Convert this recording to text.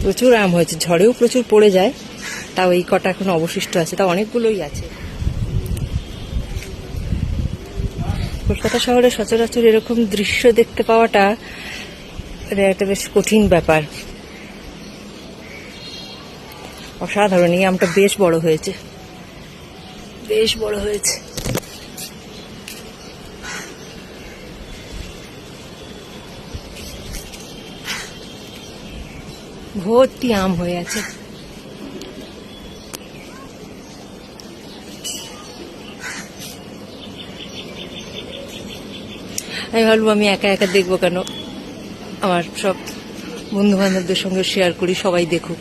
প্রচুর আম হয়েছে, ঝড়েও প্রচুর পড়ে যায়, তাও এই কটা এখন অবশিষ্ট আছে, তাও অনেকগুলোই আছে। কলকাতা শহরে সচরাচর এরকম দৃশ্য দেখতে পাওয়াটা একটা বেশ কঠিন ব্যাপার। অসাধারণ, এই আমটা বেশ বড় হয়েছে, বেশ বড় হয়েছে। ভর্তি আম হয়ে আছে। আমি ভাবলাম আমি একা একা দেখবো কেন, আমার সব বন্ধু বান্ধবদের সঙ্গে শেয়ার করি, সবাই দেখুক।